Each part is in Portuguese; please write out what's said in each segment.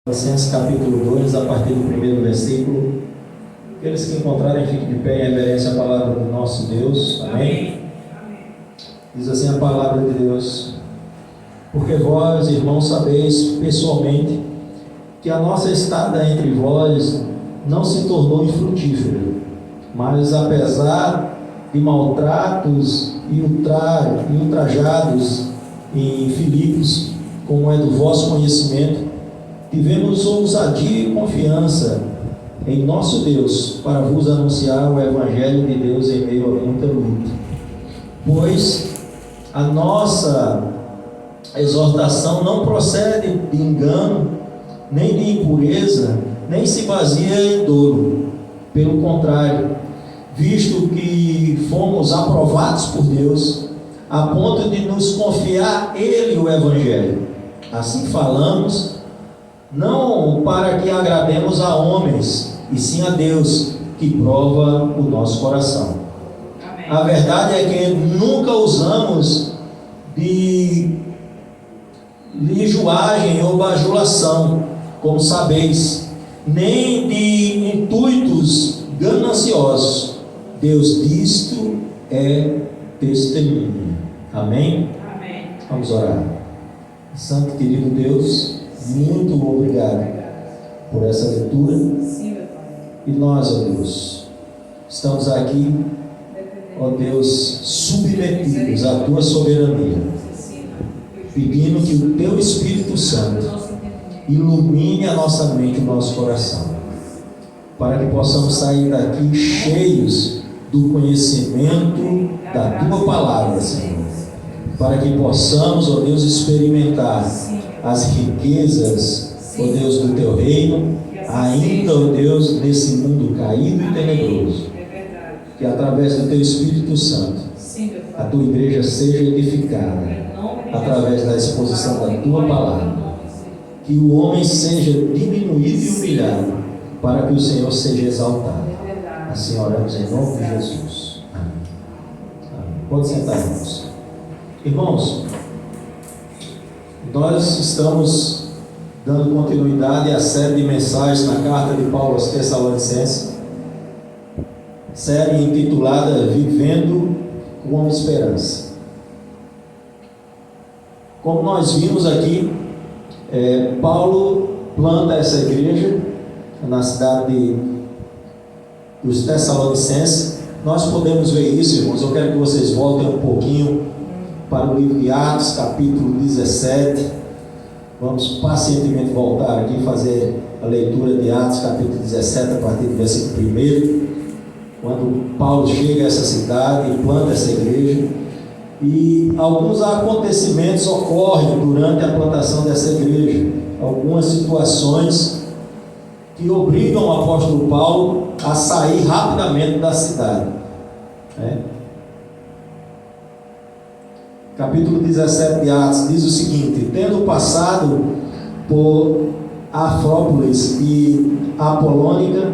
Colossenses capítulo 2, a partir do primeiro versículo. Aqueles que encontrarem, fiquem de pé em reverência à palavra do nosso Deus. Amém? Diz assim a palavra de Deus: porque vós, irmãos, sabeis pessoalmente que a nossa estada entre vós não se tornou infrutífera, mas apesar de maltratos e ultrajados em Filipos, como é do vosso conhecimento, tivemos ousadia e confiança em nosso Deus para vos anunciar o Evangelho de Deus em meio a muita luta. Pois a nossa exortação não procede de engano, nem de impureza, nem se baseia em dolo. Pelo contrário, visto que fomos aprovados por Deus, a ponto de nos confiar Ele o Evangelho. Assim falamos, não para que agrademos a homens, e sim a Deus, que prova o nosso coração. Amém. A verdade é que nunca usamos de lijuagem ou bajulação, como sabeis, nem de intuitos gananciosos. Deus disto é testemunha. Amém? Amém. Vamos orar. Santo querido Deus, muito obrigado por essa leitura. E nós, ó Deus, estamos aqui, ó Deus, submetidos à tua soberania, pedindo que o teu Espírito Santo ilumine a nossa mente e o nosso coração, para que possamos sair daqui cheios do conhecimento da tua palavra, Senhor, para que possamos, ó Deus, experimentar as riquezas, ó Deus, do teu reino, ainda, ó Deus, nesse mundo caído e tenebroso. Que através do teu Espírito Santo, a tua igreja seja edificada, através da exposição da tua palavra. Que o homem seja diminuído e humilhado, para que o Senhor seja exaltado. Assim oramos em nome de Jesus. Amém. Amém. Pode sentar, irmãos. Irmãos, nós estamos dando continuidade à série de mensagens na carta de Paulo aos Tessalonicenses, série intitulada Vivendo com Esperança. Como nós vimos aqui, Paulo planta essa igreja na cidade dos Tessalonicenses. Nós podemos ver isso, irmãos. Eu quero que vocês voltem um pouquinho para o livro de Atos, capítulo 17. Vamos pacientemente voltar aqui e fazer a leitura de Atos, capítulo 17, a partir do versículo 1, quando Paulo chega a essa cidade e planta essa igreja. E alguns acontecimentos ocorrem durante a plantação dessa igreja, algumas situações que obrigam o apóstolo Paulo a sair rapidamente da cidade. Capítulo 17 de Atos diz o seguinte: tendo passado por Afrópolis e Apolônia,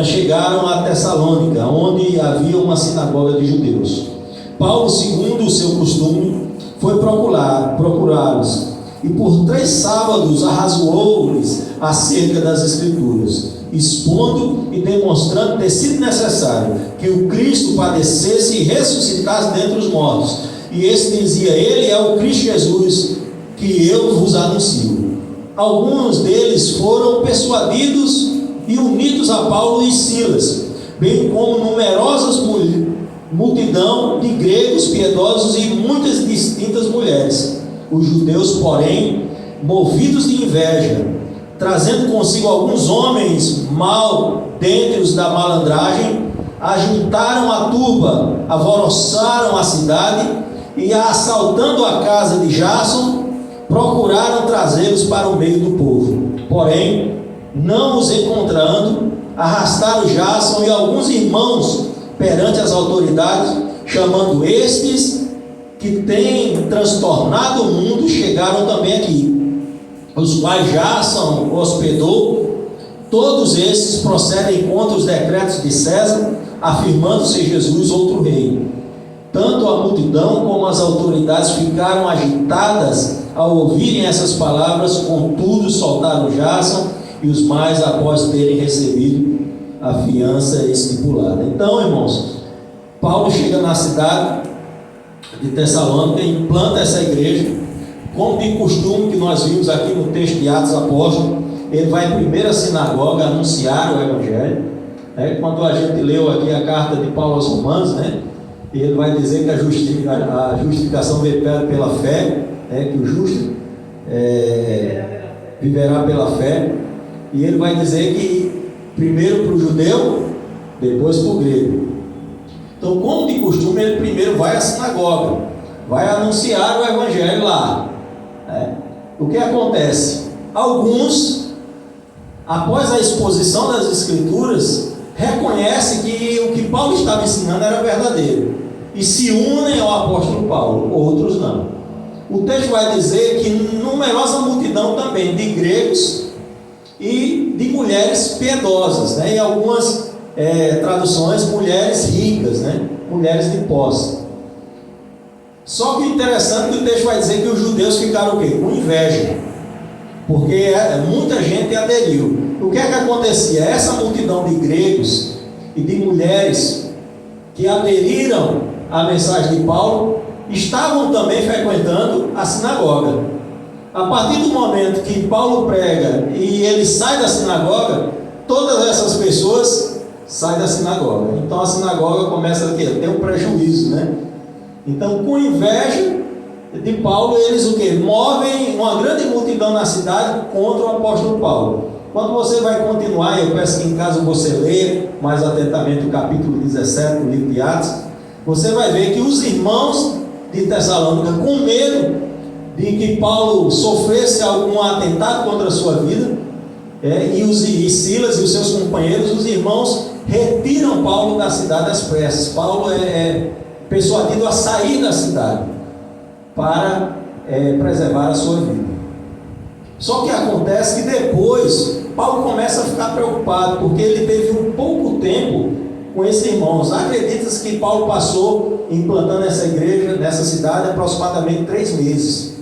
chegaram a Tessalônica, onde havia uma sinagoga de judeus. Paulo, segundo o seu costume, foi procurá-los, e por 3 sábados arrazoou-lhes acerca das Escrituras, expondo e demonstrando ter sido necessário que o Cristo padecesse e ressuscitasse dentre os mortos. E esse dizia: ele é o Cristo Jesus, que eu vos anuncio. Alguns deles foram persuadidos e unidos a Paulo e Silas, bem como numerosas multidão de gregos piedosos e muitas distintas mulheres. Os judeus, porém, movidos de inveja, trazendo consigo alguns homens mal dentre os da malandragem, ajuntaram a turba, alvoroçaram a cidade e, assaltando a casa de Jason, procuraram trazê-los para o meio do povo. Porém, não os encontrando, arrastaram Jason e alguns irmãos perante as autoridades, chamando estes que têm transtornado o mundo, chegaram também aqui, os quais Jason hospedou. Todos esses procedem contra os decretos de César, afirmando ser Jesus outro rei. Tanto a multidão como as autoridades ficaram agitadas ao ouvirem essas palavras, contudo, soltaram Jason e os mais após terem recebido a fiança estipulada. Então, irmãos, Paulo chega na cidade de Tessalônica e implanta essa igreja, como de costume que nós vimos aqui no texto de Atos Apóstolos. Ele vai primeiro à sinagoga anunciar o Evangelho, né? Quando a gente leu aqui a carta de Paulo aos Romanos, né? Ele vai dizer que a justificação vem pela fé, né? Que o justo viverá pela fé. E ele vai dizer que primeiro para o judeu, depois para o grego. Então, como de costume, ele primeiro vai à sinagoga, vai anunciar o Evangelho lá, né? O que acontece? Alguns, após a exposição das Escrituras, reconhecem que o que Paulo estava ensinando era verdadeiro e se unem ao apóstolo Paulo. Outros não. O texto vai dizer que numerosa multidão também de gregos e de mulheres piedosas, né? Em algumas traduções, mulheres ricas, né? Mulheres de posse. Só que o interessante é que o texto vai dizer que os judeus ficaram o quê? Com inveja, porque muita gente aderiu. O que é que acontecia? Essa multidão de gregos e de mulheres que aderiram à mensagem de Paulo estavam também frequentando a sinagoga. A partir do momento que Paulo prega e ele sai da sinagoga, todas essas pessoas saem da sinagoga. Então a sinagoga começa a ter um prejuízo, né? Então, com inveja de Paulo, eles o quê? Movem uma grande multidão na cidade contra o apóstolo Paulo. Quando você vai continuar, eu peço que em casa você leia mais atentamente o capítulo 17 do livro de Atos, você vai ver que os irmãos de Tessalônica, com medo de que Paulo sofresse algum atentado contra a sua vida, e Silas e os seus companheiros, os irmãos retiram Paulo da cidade às pressas. Paulo é persuadido a sair da cidade para preservar a sua vida. Só que acontece que depois Paulo começa a ficar preocupado, porque ele teve um pouco tempo com esses irmãos. Acredita-se que Paulo passou implantando essa igreja nessa cidade aproximadamente 3 meses,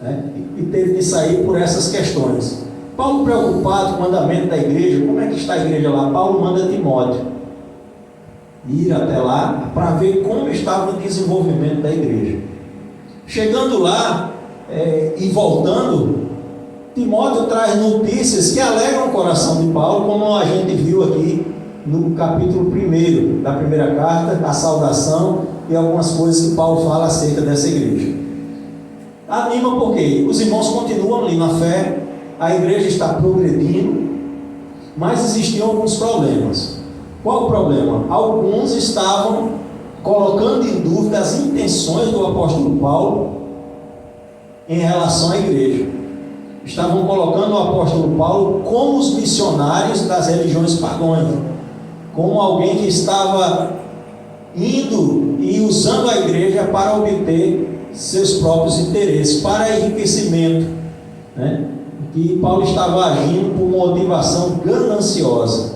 né? E teve que sair por essas questões. Paulo, preocupado com o andamento da igreja, como é que está a igreja lá? Paulo manda Timóteo ir até lá para ver como estava o desenvolvimento da igreja. Chegando lá e voltando, Timóteo traz notícias que alegram o coração de Paulo, como a gente viu aqui no capítulo 1 da primeira carta, a saudação e algumas coisas que Paulo fala acerca dessa igreja. Anima porque os irmãos continuam ali na fé, a igreja está progredindo, mas existiam alguns problemas. Qual o problema? Alguns estavam colocando em dúvida as intenções do apóstolo Paulo em relação à igreja. Estavam colocando o apóstolo Paulo como os missionários das religiões pagãs, como alguém que estava indo e usando a igreja para obter seus próprios interesses, para enriquecimento, né? Que Paulo estava agindo por motivação gananciosa.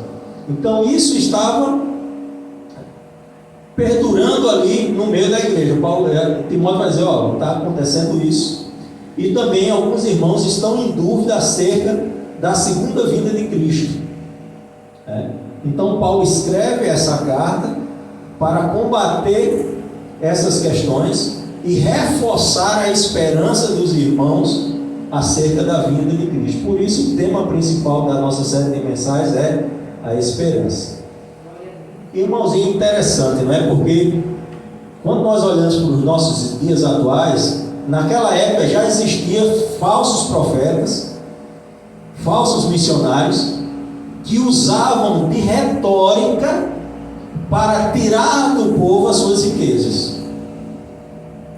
Então isso estava perdurando ali no meio da igreja. Timóteo vai dizer, está acontecendo isso. E também alguns irmãos estão em dúvida acerca da segunda vinda de Cristo. Então Paulo escreve essa carta para combater essas questões e reforçar a esperança dos irmãos acerca da vinda de Cristo. Por isso o tema principal da nossa série de mensagens é a esperança. Irmãozinho, interessante, não é? Porque quando nós olhamos para os nossos dias atuais, naquela época já existiam falsos profetas, falsos missionários, que usavam de retórica para tirar do povo as suas riquezas.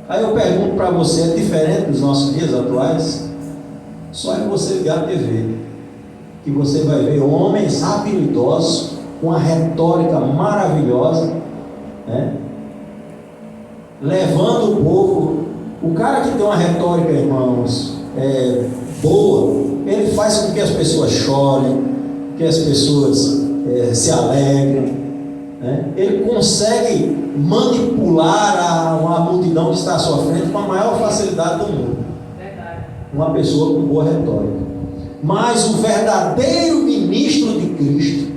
Aí eu pergunto para você, é diferente dos nossos dias atuais? Só é você ligar a TV, que você vai ver homens habilidosos, com uma retórica maravilhosa, né? Levando o povo. O cara que tem uma retórica, irmãos, boa, ele faz com que as pessoas chorem, que as pessoas se alegrem, né? Ele consegue manipular uma multidão que está à sua frente com a maior facilidade do mundo. uma pessoa com boa retórica. Mas o verdadeiro ministro de Cristo,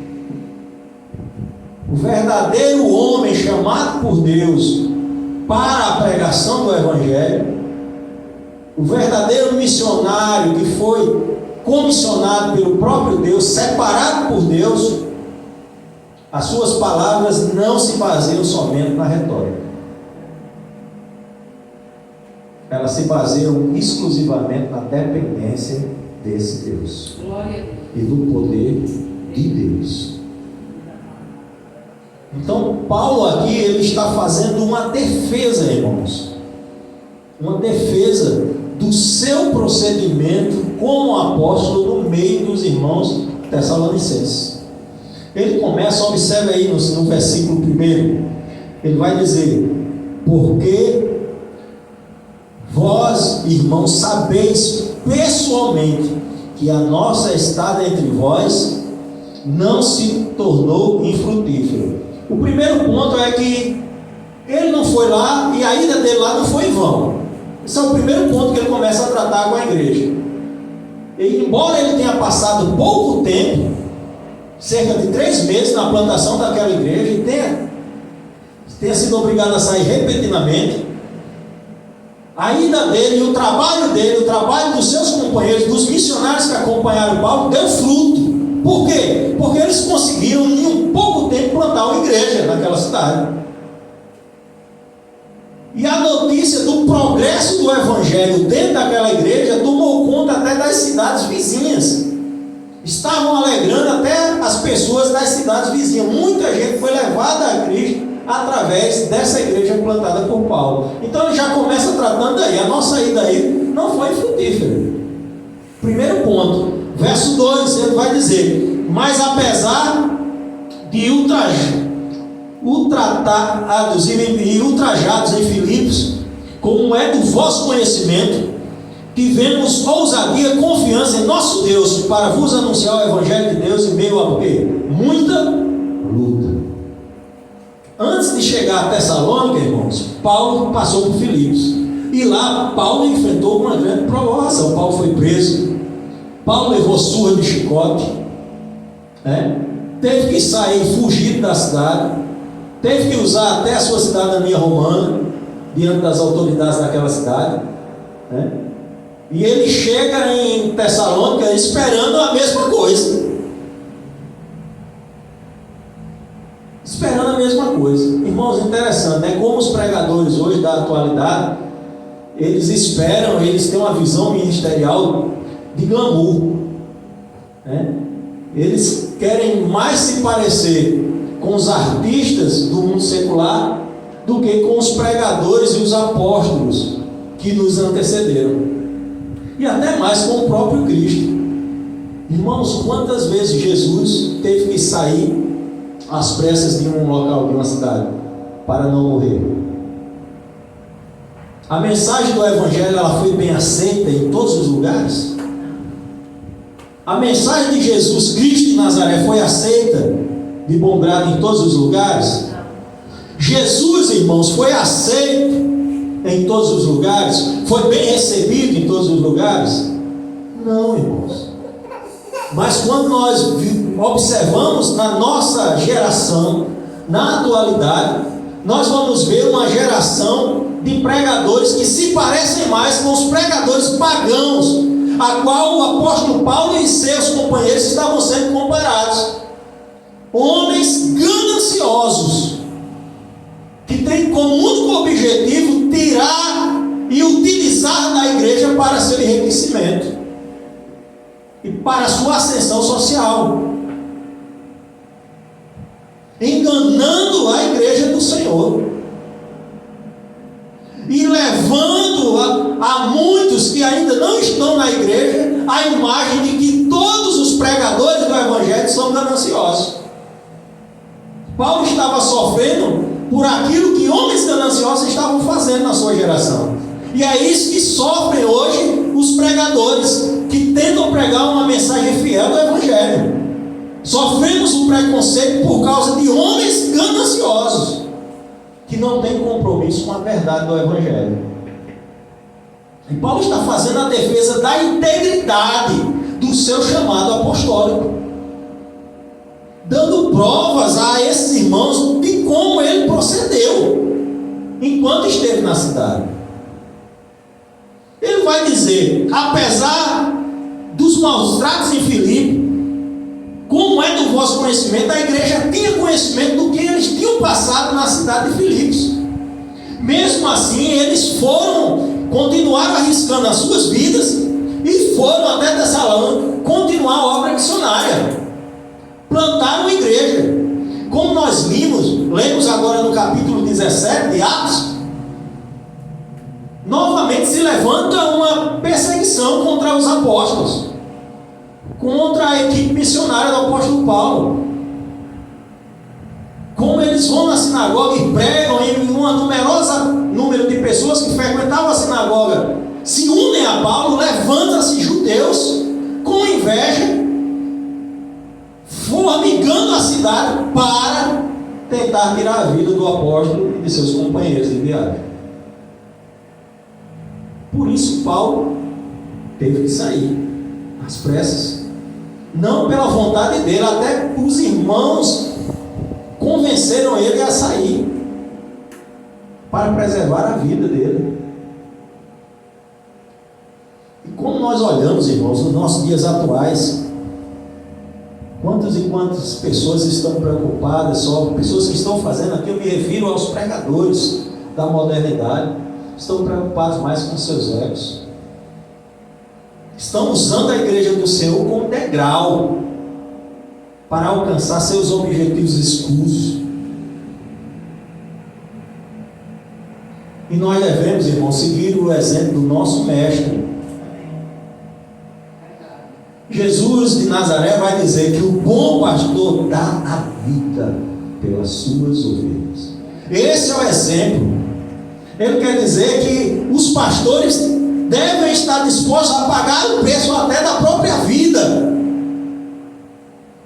o verdadeiro homem chamado por Deus para a pregação do Evangelho, o verdadeiro missionário que foi comissionado pelo próprio Deus, separado por Deus, as suas palavras não se baseiam somente na retórica. Elas se baseiam exclusivamente na dependência desse Deus e do poder de Deus. Então Paulo aqui, ele está fazendo uma defesa, irmãos, uma defesa do seu procedimento como apóstolo no meio dos irmãos tessalonicenses. Ele começa, observe aí no versículo 1, ele vai dizer: porque vós, irmãos, sabeis pessoalmente que a nossa estada entre vós não se tornou infrutífera. O primeiro ponto é que ele não foi lá e a ida dele lá não foi em vão. Esse é o primeiro ponto que ele começa a tratar com a igreja. E embora ele tenha passado pouco tempo, cerca de 3 meses na plantação daquela igreja, e tenha sido obrigado a sair repentinamente, a ida dele e o trabalho dele, o trabalho dos seus companheiros, dos missionários que acompanharam Paulo, deu fruto. Por quê? Porque eles conseguiram em um pouco tempo plantar uma igreja naquela cidade. E a notícia do progresso do Evangelho dentro daquela igreja tomou conta até das cidades vizinhas. Estavam alegrando até as pessoas das cidades vizinhas. Muita gente foi levada a Cristo através dessa igreja plantada por Paulo. Então ele já começa tratando aí. A nossa ida aí não foi frutífera. Primeiro ponto, verso 2, ele vai dizer: mas apesar de ultrajados em Filipos, como é do vosso conhecimento, tivemos ousadia e confiança em nosso Deus para vos anunciar o Evangelho de Deus em meio a quê? Muita luta. Antes de chegar a Tessalônica, irmãos, Paulo passou por Filipos. E lá Paulo enfrentou uma grande provação. Paulo foi preso. Paulo levou surra de chicote. Teve que sair fugido da cidade. Teve que usar até a sua cidadania romana diante das autoridades daquela cidade. E ele chega em Tessalônica esperando a mesma coisa. Esperando a mesma coisa. Irmãos, interessante, né? Como os pregadores hoje da atualidade, eles esperam, eles têm uma visão ministerial de glamour. Eles querem mais se parecer com os artistas do mundo secular do que com os pregadores e os apóstolos que nos antecederam. E até mais com o próprio Cristo. Irmãos, quantas vezes Jesus teve que sair às pressas de um local, de uma cidade, para não morrer? A mensagem do Evangelho, ela foi bem aceita em todos os lugares? A mensagem de Jesus Cristo de Nazaré foi aceita de bom grado em todos os lugares? Jesus, irmãos, foi aceito em todos os lugares? Foi bem recebido em todos os lugares? Não, irmãos. Mas quando nós observamos na nossa geração, na atualidade, nós vamos ver uma geração de pregadores que se parecem mais com os pregadores pagãos, a qual o apóstolo Paulo e seus companheiros estavam sendo comparados. Homens gananciosos, que têm como único objetivo tirar e utilizar da igreja para seu enriquecimento e para sua ascensão social, enganando a igreja do Senhor e levando a muitos que ainda não estão na igreja a imagem de que todos os pregadores do Evangelho são gananciosos. Paulo estava sofrendo por aquilo que homens gananciosos estavam fazendo na sua geração. E é isso que sofrem hoje os pregadores que tentam pregar uma mensagem fiel do Evangelho. Sofremos o preconceito por causa de homens gananciosos que não têm compromisso com a verdade do Evangelho. E Paulo está fazendo a defesa da integridade do seu chamado apostólico, dando provas a esses irmãos de como ele procedeu enquanto esteve na cidade. Ele vai dizer, apesar dos maus tratos em Filipe, como é do vosso conhecimento, a igreja tinha conhecimento do que eles tinham passado na cidade de Filipos. Mesmo assim, eles continuaram arriscando as suas vidas e foram até Tessalônica continuar a obra missionária. Plantaram a igreja. Como nós lemos agora no capítulo 17 de Atos, novamente se levanta uma perseguição contra os apóstolos, contra a equipe missionária do apóstolo Paulo. Como eles vão na sinagoga e pregam, em uma numerosa número de pessoas que frequentavam a sinagoga se unem a Paulo, levanta-se judeus com inveja, formigando a cidade para tentar tirar a vida do apóstolo e de seus companheiros de viagem. Por isso Paulo teve que sair às pressas, não pela vontade dele, até os irmãos convenceram ele a sair para preservar a vida dele. E como nós olhamos, irmãos, nos nossos dias atuais, quantas e quantas pessoas estão preocupadas, só pessoas que estão fazendo aqui, eu me refiro aos pregadores da modernidade, estão preocupados mais com seus egos, estão usando a igreja do Senhor como degrau para alcançar seus objetivos escusos. E nós devemos, irmãos, seguir o exemplo do nosso mestre. Jesus de Nazaré vai dizer que o bom pastor dá a vida pelas suas ovelhas. Esse é o exemplo. Ele quer dizer que os pastores devem estar dispostos a pagar o preço até da própria vida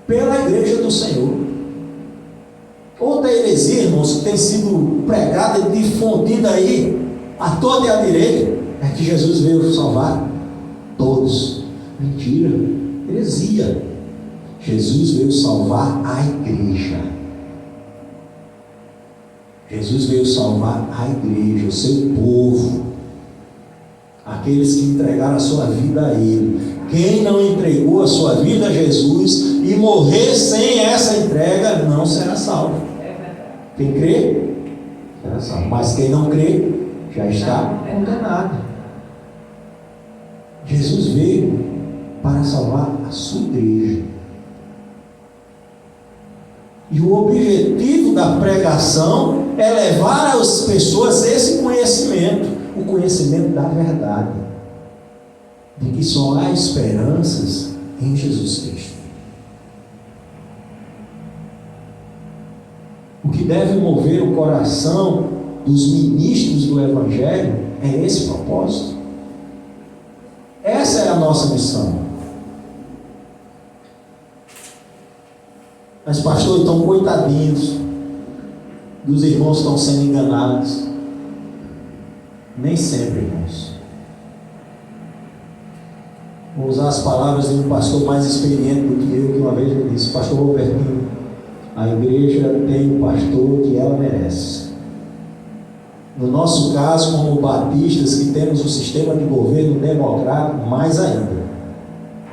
pela igreja do Senhor. Outra heresia, irmãos, que tem sido pregada e difundida aí a torta e a direita, é que Jesus veio salvar todos. Mentira, heresia. Jesus veio salvar a igreja. Jesus veio salvar a igreja, o seu povo, aqueles que entregaram a sua vida a Ele. Quem não entregou a sua vida a Jesus e morrer sem essa entrega não será salvo. Quem crê será salvo, mas quem não crê já está condenado. Jesus veio para salvar a sua igreja. E o objetivo da pregação é levar às pessoas esse conhecimento, o conhecimento da verdade, de que só há esperanças em Jesus Cristo. O que deve mover o coração dos ministros do Evangelho é esse propósito. Essa é a nossa missão. Mas, pastor, então, coitadinhos dos irmãos que estão sendo enganados. Nem sempre, irmãos. Vou usar as palavras de um pastor mais experiente do que eu, que uma vez me disse: pastor Robertinho, a igreja tem o pastor que ela merece. No nosso caso, como batistas, que temos um sistema de governo democrático, mais ainda.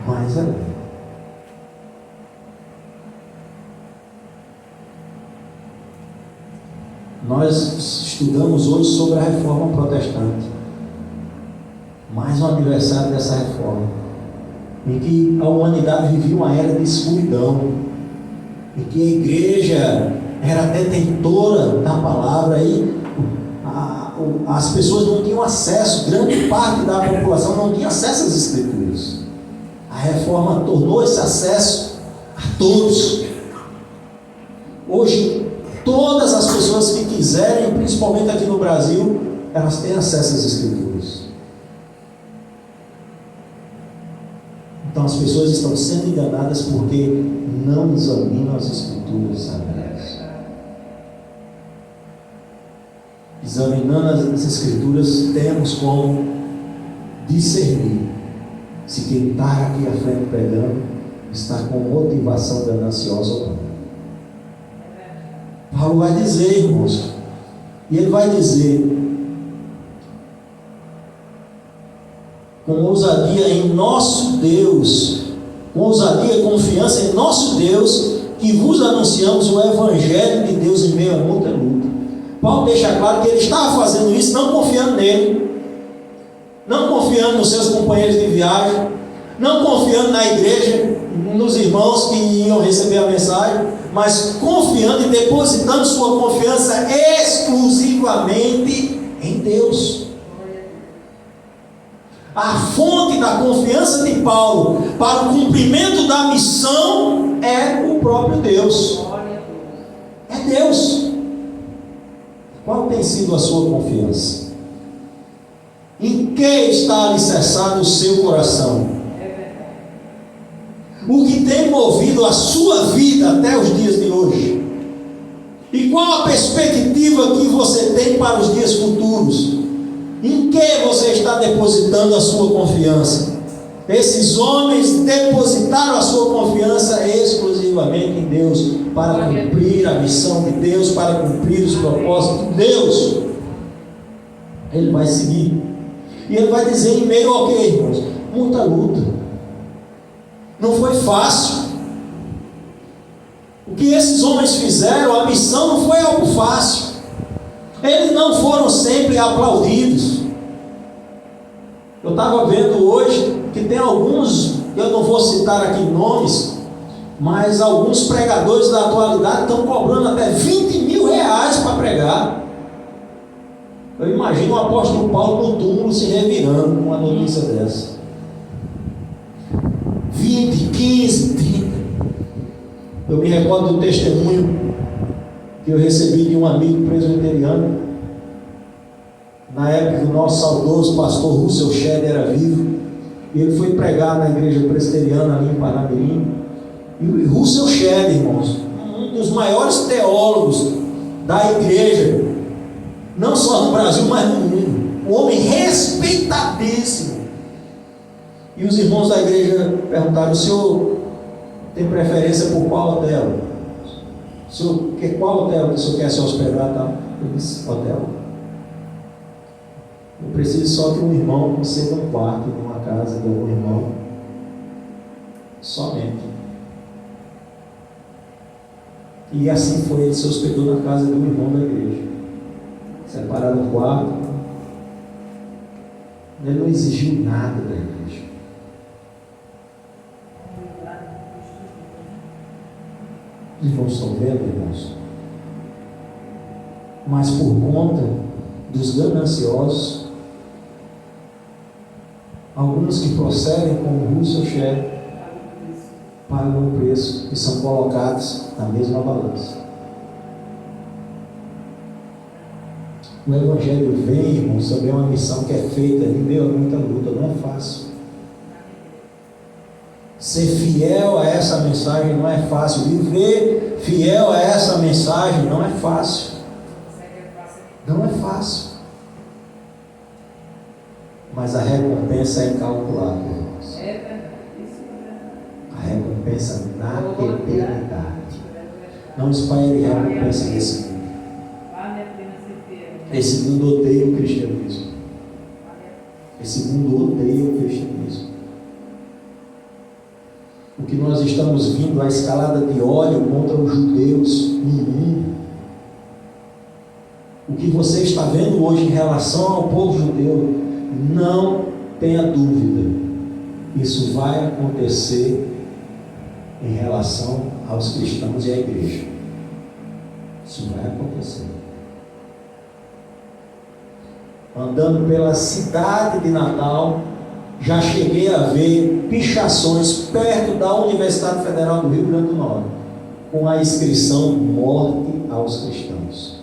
Mais ainda. Nós estudamos hoje sobre a reforma protestante, mais um aniversário dessa reforma, em que a humanidade vivia uma era de escuridão, em que a igreja era detentora da palavra e as pessoas não tinham acesso, grande parte da população não tinha acesso às escrituras. A reforma tornou esse acesso a todos. Hoje, todas as pessoas que quiserem, principalmente aqui no Brasil, elas têm acesso às escrituras. Então as pessoas estão sendo enganadas porque não examinam as escrituras sagradas. Examinando as escrituras, temos como discernir se quem está aqui à frente pregando está com motivação gananciosa ou não. Paulo vai dizer, irmãos, e ele vai dizer com ousadia em nosso Deus, com ousadia e confiança em nosso Deus, que vos anunciamos o Evangelho de Deus em meio a muita luta. Paulo deixa claro que ele estava fazendo isso não confiando nele, não confiando nos seus companheiros de viagem, não confiando na igreja, nos irmãos que iam receber a mensagem, mas confiando e depositando sua confiança exclusivamente em Deus. A fonte da confiança de Paulo para o cumprimento da missão é o próprio Deus. É Deus. Qual tem sido a sua confiança? Em que está alicerçado o seu coração? O que tem movido a sua vida até os dias de hoje? E qual a perspectiva que você tem para os dias futuros? Em que você está depositando a sua confiança? Esses homens depositaram a sua confiança exclusivamente em Deus, para cumprir a missão de Deus, para cumprir os propósitos de Deus. Ele vai seguir. E ele vai dizer em meio ao que, irmãos? Muita luta. Não foi fácil. O que esses homens fizeram, a missão não foi algo fácil. Eles não foram sempre aplaudidos. Eu estava vendo hoje que tem alguns, eu não vou citar aqui nomes, mas alguns pregadores da atualidade estão cobrando até 20 mil reais para pregar. Eu imagino o apóstolo Paulo no túmulo se revirando com uma notícia dessa. 20, 15, 30. Eu me recordo do testemunho que eu recebi de um amigo presbiteriano, na época que o nosso saudoso pastor Russell Shedd era vivo, e ele foi pregar na igreja presbiteriana ali em Paramirim. E Russell Shedd, irmãos, um dos maiores teólogos da igreja, não só no Brasil, mas no mundo, um homem respeitadíssimo. E os irmãos da igreja perguntaram: o senhor tem preferência por qual hotel? Qual hotel que o senhor quer se hospedar? Tá? Eu disse: hotel. Eu preciso só que um irmão conceda um quarto em uma casa de algum irmão. Somente. E assim foi, ele se hospedou na casa de um irmão da igreja. Separado um quarto. Ele não exigiu nada da igreja. Os irmãos estão vendo, irmãos? Mas por conta dos gananciosos, alguns que procedem como Russell Shedd pagam o preço e são colocados na mesma balança. O Evangelho vem, irmãos, também é uma missão que é feita em meio a muita luta, não é fácil. Ser fiel a essa mensagem não é fácil. Viver fiel a essa mensagem não é fácil. Não é fácil. Mas a recompensa é incalculável, irmãos. A recompensa na eternidade. Não espere recompensa nesse mundo. Esse mundo odeia o cristianismo. Esse mundo odeia o cristianismo. O que nós estamos vindo, a escalada de ódio contra os judeus no mundo. O que você está vendo hoje em relação ao povo judeu, não tenha dúvida, isso vai acontecer em relação aos cristãos e à igreja. Isso vai acontecer. Andando pela cidade de Natal, já cheguei a ver pichações perto da Universidade Federal do Rio Grande do Norte, com a inscrição "Morte aos cristãos".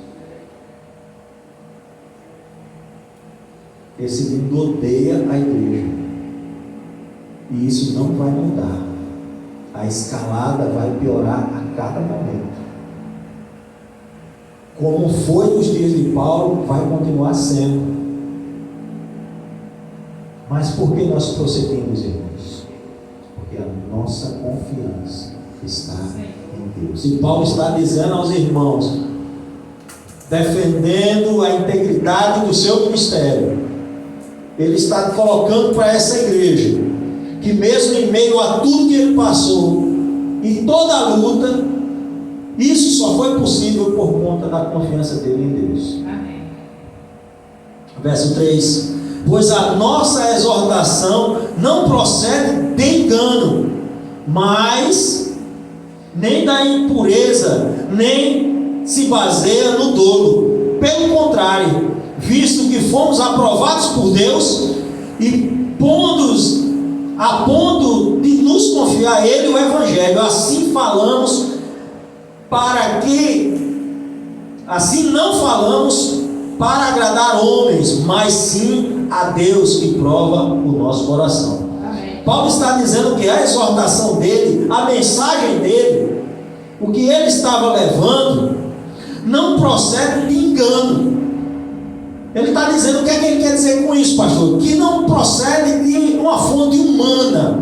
Esse mundo odeia a igreja, e isso não vai mudar. A escalada vai piorar a cada momento. Como foi nos dias de Paulo, vai continuar sendo. Mas por que nós prosseguimos, irmãos? Porque a nossa confiança está em Deus. E Paulo está dizendo aos irmãos, defendendo a integridade do seu ministério, ele está colocando para essa igreja, que mesmo em meio a tudo que ele passou, e toda a luta, isso só foi possível por conta da confiança dele em Deus. Amém. Verso 3: pois a nossa exortação não procede de engano, mas nem da impureza, nem se baseia no dolo. Pelo contrário, visto que fomos aprovados por Deus e pontos a ponto de nos confiar a Ele o Evangelho, assim falamos, assim não falamos para agradar homens, mas sim a Deus que prova o nosso coração. Amém. Paulo está dizendo que a exortação dele, a mensagem dele, o que ele estava levando, não procede de engano. Ele está dizendo, o que é que ele quer dizer com isso, pastor? Que não procede de uma fonte humana.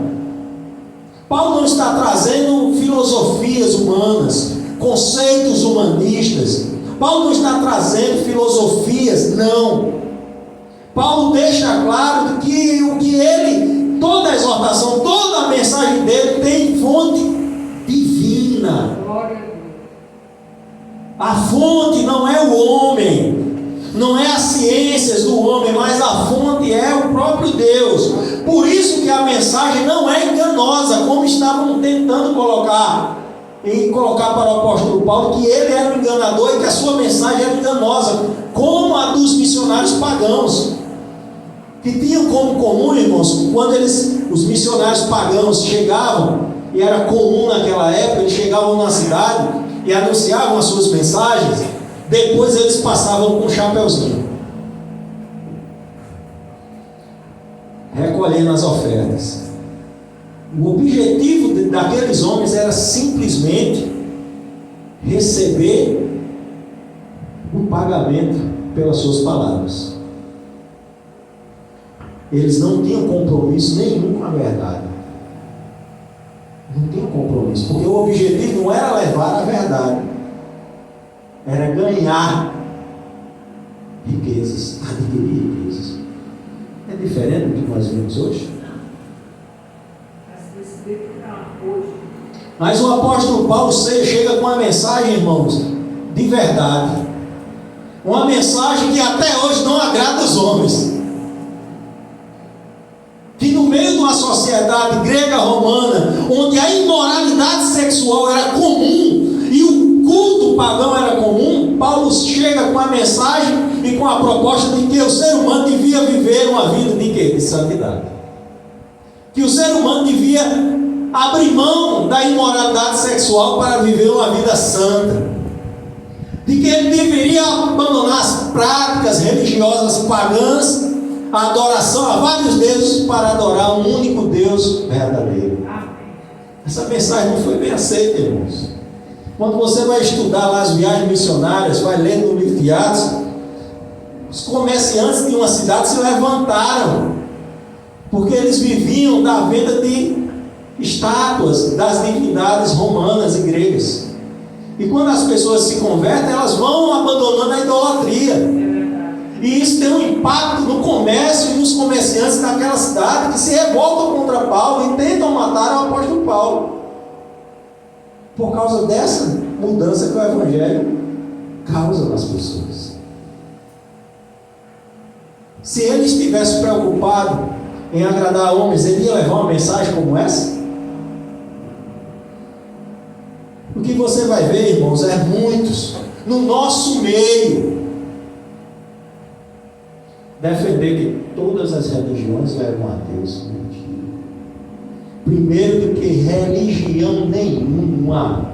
Paulo não está trazendo filosofias humanas, conceitos humanistas. Paulo não está trazendo filosofias, não. Paulo deixa claro que o que ele, toda a exortação, toda a mensagem dele tem fonte divina. A fonte não é o homem, não é as ciências do homem, mas a fonte é o próprio Deus. Por isso que a mensagem não é enganosa, como estavam tentando colocar para o apóstolo Paulo, que ele era um enganador e que a sua mensagem era enganosa, como a dos missionários pagãos, que tinham como comum, irmãos, quando os missionários pagãos chegavam, e era comum naquela época, eles chegavam na cidade e anunciavam as suas mensagens, depois eles passavam com um chapeuzinho, recolhendo as ofertas. O objetivo daqueles homens era simplesmente receber um pagamento pelas suas palavras. Eles não tinham compromisso nenhum com a verdade. Não tinham compromisso, porque o objetivo não era levar a verdade, era ganhar riquezas, adquirir riquezas. É diferente do que nós vemos hoje. Mas o apóstolo Paulo chega com uma mensagem, irmãos, de verdade. Uma mensagem que até hoje não agrada os homens. Que no meio de uma sociedade grega romana, onde a imoralidade sexual era comum e o culto pagão era comum, Paulo chega com a mensagem e com a proposta de que o ser humano devia viver uma vida de quê? De santidade. Que o ser humano devia abrir mão da imoralidade sexual para viver uma vida santa, de que ele deveria abandonar as práticas religiosas pagãs, a adoração a vários deuses, para adorar um único Deus verdadeiro. Essa mensagem não foi bem aceita, irmãos. Quando você vai estudar lá as viagens missionárias, vai lendo no livro de Atos, os comerciantes de uma cidade se levantaram, porque eles viviam da venda de estátuas das divindades romanas e gregas. E quando as pessoas se convertem, elas vão abandonando a idolatria. E isso tem um impacto no comércio e nos comerciantes daquela cidade, que se revoltam contra Paulo e tentam matar o apóstolo Paulo, por causa dessa mudança que o Evangelho causa nas pessoas. Se ele estivesse preocupado em agradar homens, ele ia levar uma mensagem como essa? O que você vai ver, irmãos, é muitos no nosso meio defender que todas as religiões levam a Deus. Mentira. Primeiro, que religião nenhuma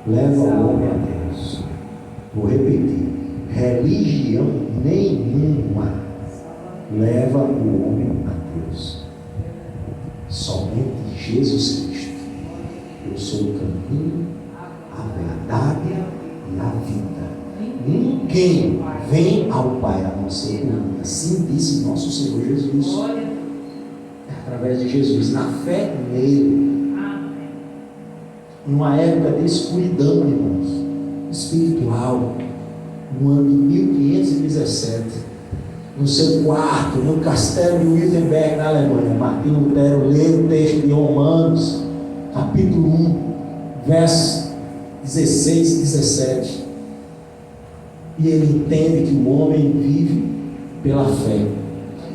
leva o homem a Deus. Vou repetir: religião nenhuma leva o homem a Deus. Somente Jesus Cristo. Eu sou o caminho, a verdade e a vida. Ninguém vem ao Pai a não ser por mim. Assim disse nosso Senhor Jesus. através de Jesus, na fé nele. Numa época de escuridão, irmãos, espiritual, no ano de 1517, no seu quarto, no castelo de Wittenberg, na Alemanha, Martinho Lutero lê o texto de Romanos, capítulo 1, versos 16 e 17. E ele entende que o homem vive pela fé,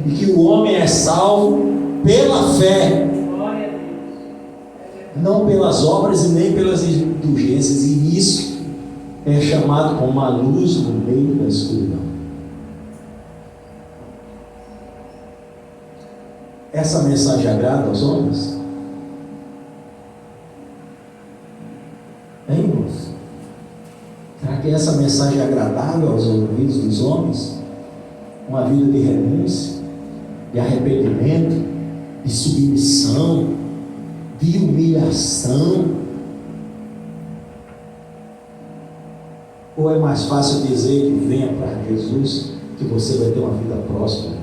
e que o homem é salvo pela fé, não pelas obras e nem pelas indulgências, e isso é chamado como uma luz no meio da escuridão. Essa mensagem agrada aos homens? Hein, irmãos? Será que essa mensagem é agradável aos ouvidos dos homens? Uma vida de renúncia, de arrependimento, de submissão, de humilhação? Ou é mais fácil dizer que venha para Jesus, que você vai ter uma vida próspera?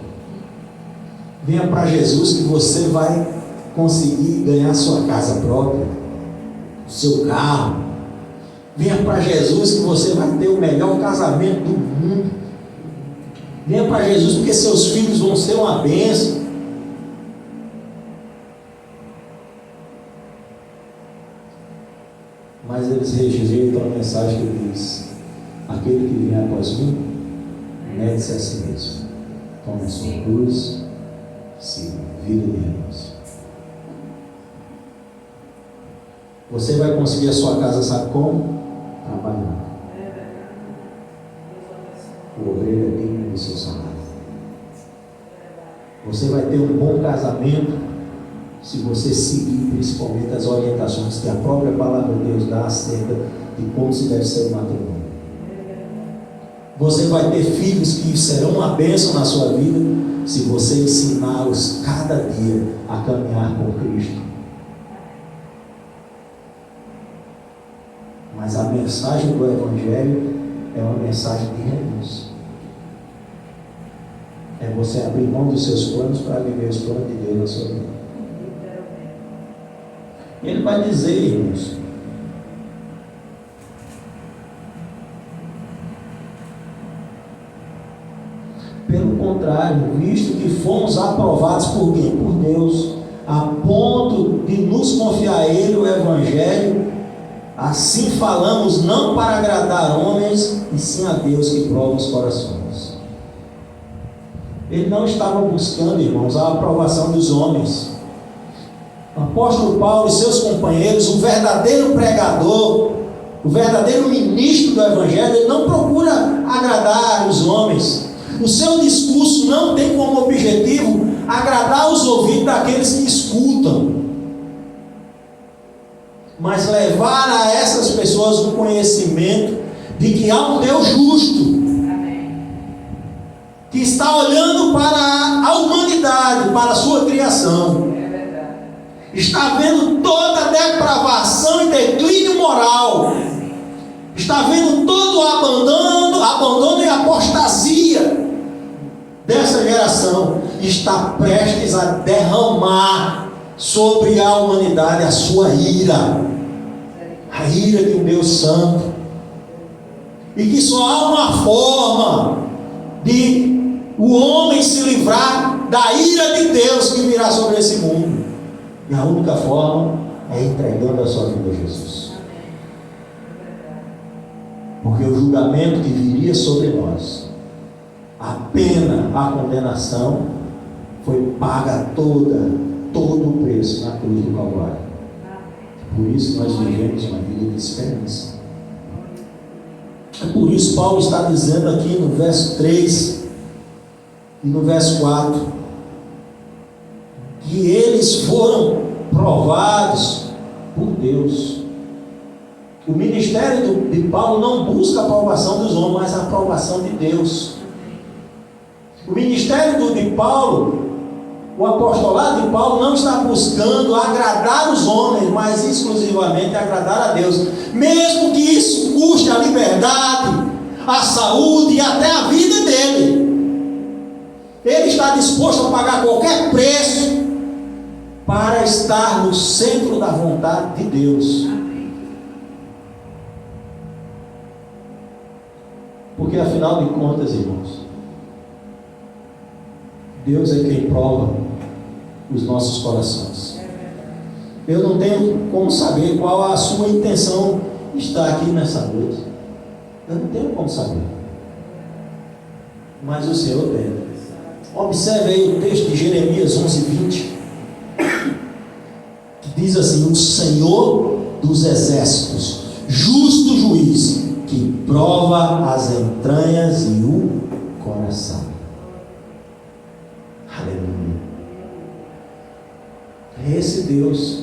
Venha para Jesus, que você vai conseguir ganhar sua casa própria, seu carro. Venha para Jesus, que você vai ter o melhor casamento do mundo. Venha para Jesus, porque seus filhos vão ser uma bênção. Mas eles rejeitam a mensagem que diz: aquele que vier após mim, negue-se a si mesmo, tome a sua cruz, siga, vida de renúncia. Você vai conseguir a sua casa, sabe como? Trabalhando. O obreiro é digno do seu salário. Você vai ter um bom casamento se você seguir principalmente as orientações que a própria palavra de Deus dá acerca de como se deve ser o matrimônio. Você vai ter filhos que serão uma bênção na sua vida se você ensiná-los cada dia a caminhar com Cristo. Mas a mensagem do Evangelho é uma mensagem de renúncia. É você abrir mão dos seus planos para viver os planos de Deus na sua vida. Ele vai dizer, irmãos, pelo contrário, visto que fomos aprovados por quem? Por Deus, a ponto de nos confiar a Ele o Evangelho, assim falamos não para agradar homens, e sim a Deus que prova os corações. Ele não estava buscando, irmãos, a aprovação dos homens. O apóstolo Paulo e seus companheiros, o verdadeiro pregador, o verdadeiro ministro do Evangelho, ele não procura agradar os homens. O seu discurso não tem como objetivo agradar os ouvidos daqueles que escutam, mas levar a essas pessoas o conhecimento de que há um Deus justo, que está olhando para a humanidade, para a sua criação, está vendo toda a depravação e declínio moral, está vendo todo o abandono e apostasia dessa geração, está prestes a derramar sobre a humanidade a sua ira, a ira de um Deus santo, e que só há uma forma de o homem se livrar da ira de Deus que virá sobre esse mundo, e a única forma é entregando a sua vida a Jesus. Porque o julgamento que viria sobre nós, a pena, a condenação, foi paga todo o preço na cruz do Calvário. Por isso nós vivemos uma vida de esperança. É por isso Paulo está dizendo aqui no verso 3 e no verso 4, que eles foram provados por Deus. O ministério de Paulo não busca a aprovação dos homens, mas a aprovação de Deus. O ministério de Paulo, o apostolado de Paulo, não está buscando agradar os homens, mas exclusivamente agradar a Deus, mesmo que isso custe a liberdade, a saúde e até a vida dele. Ele está disposto a pagar qualquer preço para estar no centro da vontade de Deus. Porque afinal de contas, irmãos, Deus é quem prova os nossos corações. Eu não tenho como saber qual a sua intenção está aqui nessa noite. Eu não tenho como saber. Mas o Senhor tem. Observe aí o texto de Jeremias 11:20, que diz assim: o Senhor dos exércitos, justo juiz, que prova as entranhas e o coração. Aleluia. Esse Deus.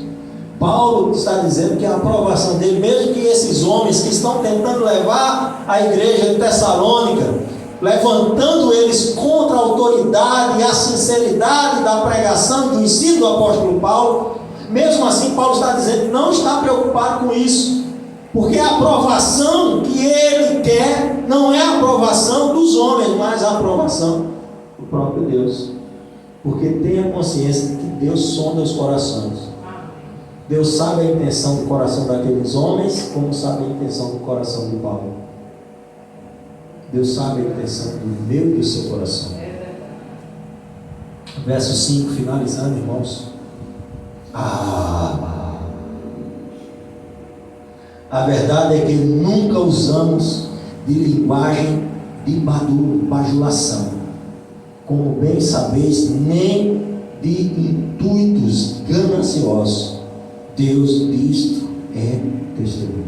Paulo está dizendo que a aprovação dele, mesmo que esses homens que estão tentando levar a igreja de Tessalônica, levantando eles contra a autoridade e a sinceridade da pregação e do ensino do apóstolo Paulo, mesmo assim Paulo está dizendo que não está preocupado com isso, porque a aprovação que ele quer não é a aprovação dos homens, mas a aprovação do próprio Deus, porque tenha consciência de que Deus sonda os corações. Deus sabe a intenção do coração daqueles homens, como sabe a intenção do coração de Paulo. Deus sabe a intenção do meu e do seu coração. Verso 5, finalizando, irmãos. A verdade é que nunca usamos de linguagem de bajulação, como bem sabeis, nem de intuitos gananciosos. Deus disto é testemunho.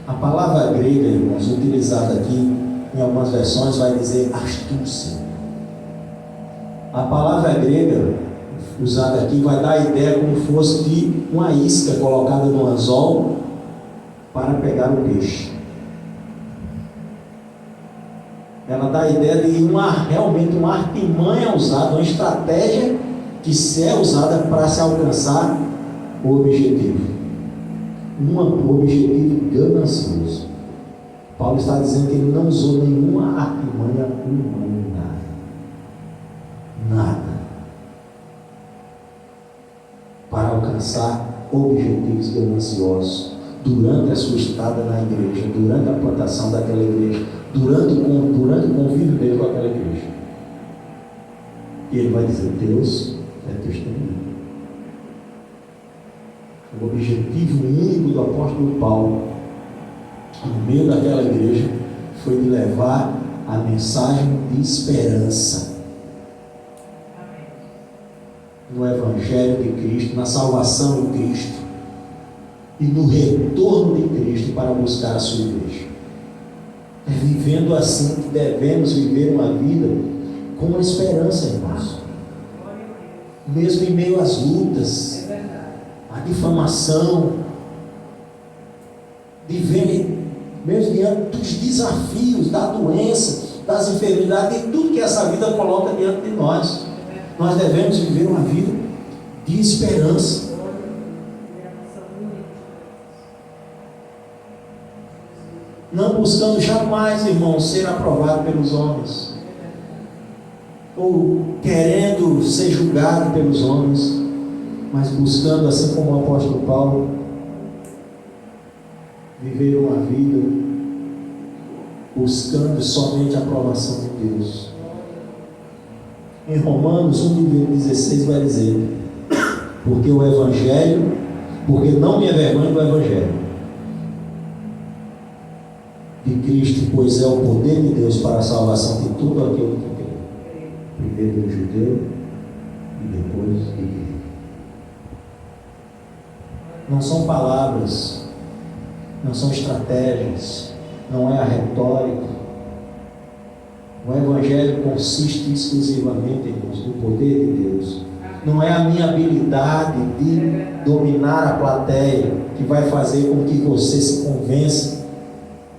A palavra grega, irmãos, utilizada aqui em algumas versões, vai dizer astúcia. A palavra grega usada aqui vai dar a ideia como fosse de uma isca colocada no anzol para pegar o peixe. Ela dá a ideia de realmente uma artimanha usada, uma estratégia que é usada para se alcançar o objetivo. Um objetivo ganancioso. Paulo está dizendo que ele não usou nenhuma artimanha humana. Nada. Para alcançar objetivos gananciosos durante a sua estada na igreja, durante a plantação daquela igreja, durante o convívio dele com aquela igreja. E ele vai dizer: Deus é testemunho. O objetivo único do apóstolo Paulo, no meio daquela igreja, foi de levar a mensagem de esperança no Evangelho de Cristo, na salvação de Cristo e no retorno de Cristo para buscar a sua igreja. É vivendo assim que devemos viver uma vida com uma esperança, irmãos. Mesmo em meio às lutas, a difamação, mesmo diante dos desafios, da doença, das enfermidades, de tudo que essa vida coloca diante de nós, nós devemos viver uma vida de esperança. Não buscando jamais, irmãos, ser aprovado pelos homens, ou querendo ser julgado pelos homens, mas buscando, assim como o apóstolo Paulo, viver uma vida buscando somente a aprovação de Deus. Em Romanos 1:16 vai dizer: porque o Evangelho, porque não me envergonho do Evangelho de Cristo, pois é o poder de Deus para a salvação de todo aquele que crê, primeiro do judeu e depois do grego. Não são palavras, não são estratégias, não é a retórica. O Evangelho consiste exclusivamente, irmãos, no poder de Deus. Não é a minha habilidade de dominar a plateia que vai fazer com que você se convença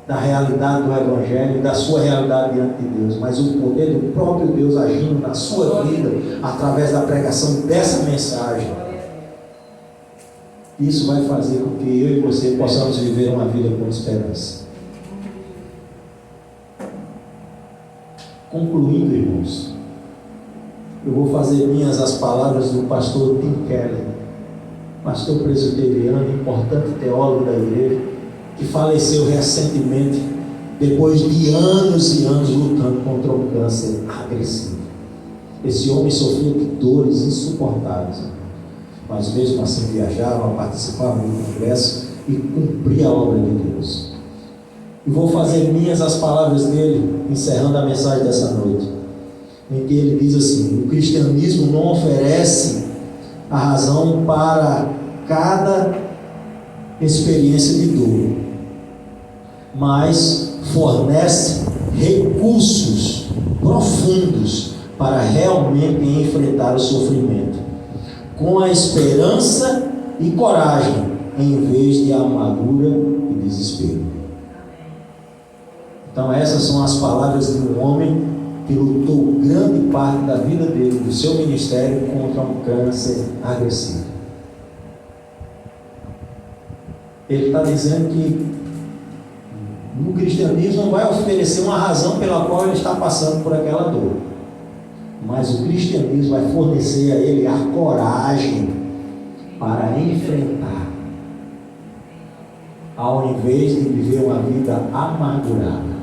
da realidade do Evangelho e da sua realidade diante de Deus, mas o poder do próprio Deus agindo na sua vida através da pregação dessa mensagem. Isso vai fazer com que eu e você possamos viver uma vida com esperança. Concluindo, irmãos, eu vou fazer minhas as palavras do pastor Tim Keller, pastor presbiteriano, importante teólogo da igreja, que faleceu recentemente, depois de anos e anos lutando contra um câncer agressivo. Esse homem sofria de dores insuportáveis, mas mesmo assim viajava, participava do congresso e cumpria a obra de Deus. E vou fazer minhas as palavras dele, encerrando a mensagem dessa noite, em que ele diz assim: o cristianismo não oferece a razão para cada experiência de dor, mas fornece recursos profundos para realmente enfrentar o sofrimento, com a esperança e coragem, em vez de amargura e desespero. Então essas são as palavras de um homem que lutou grande parte da vida dele, do seu ministério, contra um câncer agressivo. Ele está dizendo que no cristianismo não vai oferecer uma razão pela qual ele está passando por aquela dor, mas o cristianismo vai fornecer a ele a coragem para enfrentar, ao invés de viver uma vida amargurada.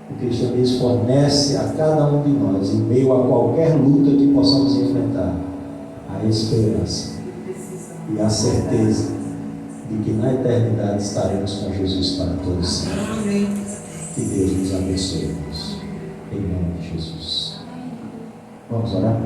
O cristianismo fornece a cada um de nós, em meio a qualquer luta que possamos enfrentar, a esperança e a certeza de que na eternidade estaremos com Jesus para todos sempre. Que Deus nos abençoe, em nome de Jesus. Vamos orar?